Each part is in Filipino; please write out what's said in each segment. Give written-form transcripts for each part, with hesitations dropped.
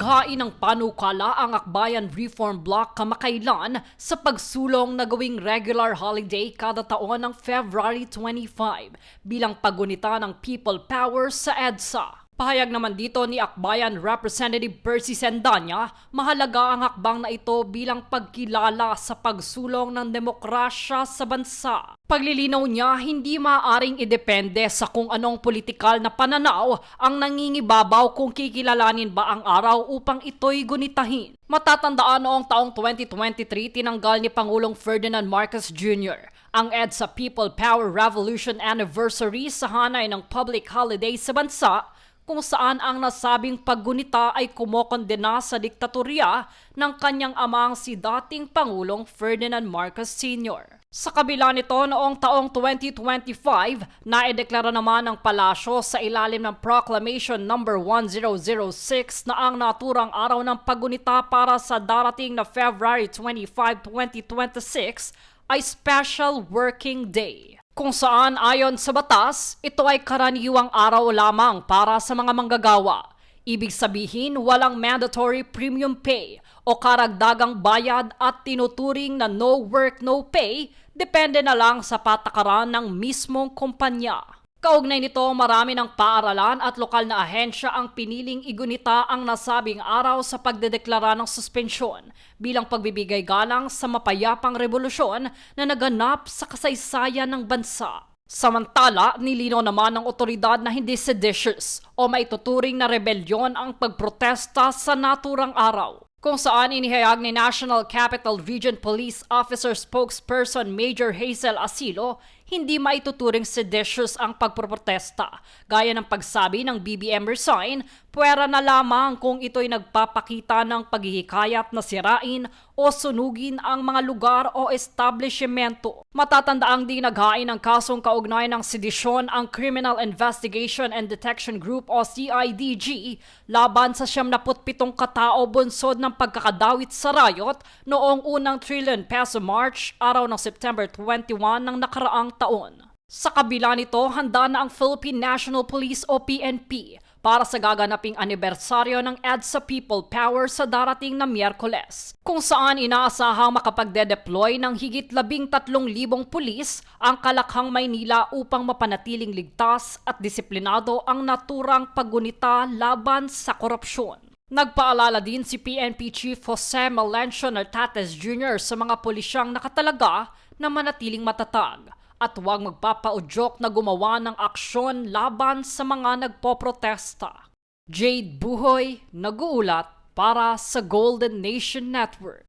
Naghain ng panukala ang Akbayan Reform Bloc kamakailan sa pagsulong na gawing regular holiday kada taon ng February 25 bilang paggunita ng people power sa EDSA. Pahayag naman dito ni Akbayan Representative Percy Sendanya, mahalaga ang hakbang na ito bilang pagkilala sa pagsulong ng demokrasya sa bansa. Paglilinaw niya, hindi maaaring idepende sa kung anong politikal na pananaw ang nangingibabaw kung kikilalanin ba ang araw upang ito'y gunitahin. Matatandaan noong taong 2023, tinanggal ni Pangulong Ferdinand Marcos Jr. ang EDSA People Power Revolution Anniversary sa hanay ng public holiday sa bansa, kung saan ang nasabing paggunita ay kumokondena sa diktatorya ng kanyang amang si dating Pangulong Ferdinand Marcos Sr. Sa kabila nito, noong taong 2025, naideklara naman ng palasyo sa ilalim ng Proclamation No. 1006 na ang naturang araw ng paggunita para sa darating na February 25, 2026 ay Special Working Day, kung saan ayon sa batas, ito ay karaniwang araw lamang para sa mga manggagawa. Ibig sabihin, walang mandatory premium pay o karagdagang bayad at tinuturing na no work, no pay, depende na lang sa patakaran ng mismong kumpanya. Kaugnay nito, marami ng paaralan at lokal na ahensya ang piniling igunita ang nasabing araw sa pagdedeklara ng suspensyon bilang pagbibigay galang sa mapayapang revolusyon na naganap sa kasaysayan ng bansa. Samantala, nilinaw naman ng otoridad na hindi seditious o maituturing na rebelyon ang pagprotesta sa naturang araw, kung saan inihayag ni National Capital Region Police Officer Spokesperson Major Hazel Asilo, hindi maituturing seditious ang pagproprotesta. Gaya ng pagsabi ng BBM Resign, puwera na lamang kung ito'y nagpapakita ng paghihikayat na sirain o sunugin ang mga lugar o establishmento. Matatandaang di naghain ng kasong kaugnay ng sedisyon ang Criminal Investigation and Detection Group o CIDG laban sa 77 katao bunsod ng pagkakadawit sa riot noong unang trillion peso March, araw ng September 21 ng nakaraang taon. Sa kabila nito, handa na ang Philippine National Police o PNP para sa gaganaping anibersaryo ng EDSA People Power sa darating na Miyerkules, kung saan inaasahang makapagde-deploy ng higit 13,000 pulis ang Kalakhang, Maynila upang mapanatiling ligtas at disiplinado ang naturang paggunita laban sa korupsyon. Nagpaalala din si PNP Chief Jose Melencio Nartates Jr. sa mga pulisyang nakatalaga na manatiling matatag at huwag magpapaudyok na gumawa ng aksyon laban sa mga nagpoprotesta. Jade Buhoy, nag-uulat para sa Golden Nation Network.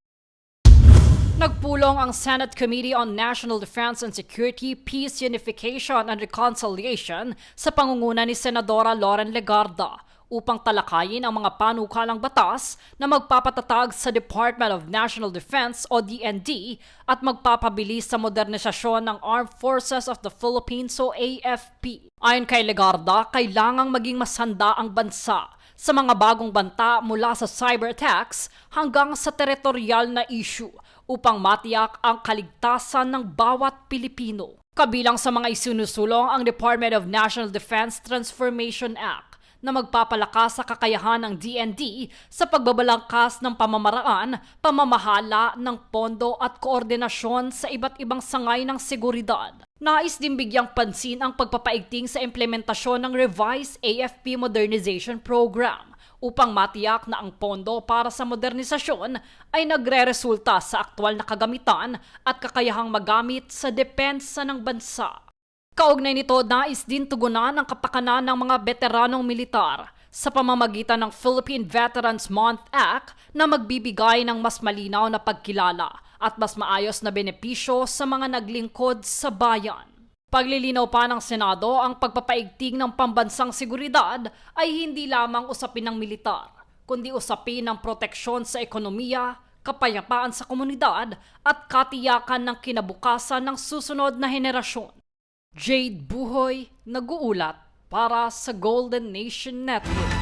Nagpulong ang Senate Committee on National Defense and Security, Peace, Unification and Reconciliation sa pangunguna ni Senadora Loren Legarda upang talakayin ang mga panukalang batas na magpapatatag sa Department of National Defense o DND at magpapabilis sa modernisasyon ng Armed Forces of the Philippines o AFP. Ayon kay Legarda, kailangang maging masanda ang bansa sa mga bagong banta mula sa cyber attacks hanggang sa teritorial na issue upang matiyak ang kaligtasan ng bawat Pilipino. Kabilang sa mga isinusulong ang Department of National Defense Transformation Act na magpapalakas sa kakayahan ng DND sa pagbabalangkas ng pamamaraan, pamamahala ng pondo at koordinasyon sa iba't ibang sangay ng seguridad. Nais din bigyang pansin ang pagpapaigting sa implementasyon ng revised AFP Modernization Program upang matiyak na ang pondo para sa modernisasyon ay nagre-resulta sa aktwal na kagamitan at kakayahang magamit sa depensa ng bansa. Kaugnay nito, nais din tugunan ang kapakanan ng mga veteranong militar sa pamamagitan ng Philippine Veterans Month Act na magbibigay ng mas malinaw na pagkilala at mas maayos na benepisyo sa mga naglingkod sa bayan. Paglilinaw pa ng Senado, ang pagpapaigting ng pambansang seguridad ay hindi lamang usapin ng militar, kundi usapin ng proteksyon sa ekonomiya, kapayapaan sa komunidad at katiyakan ng kinabukasan ng susunod na henerasyon. Jade Buhoy, nag-uulat para sa Golden Nation Network.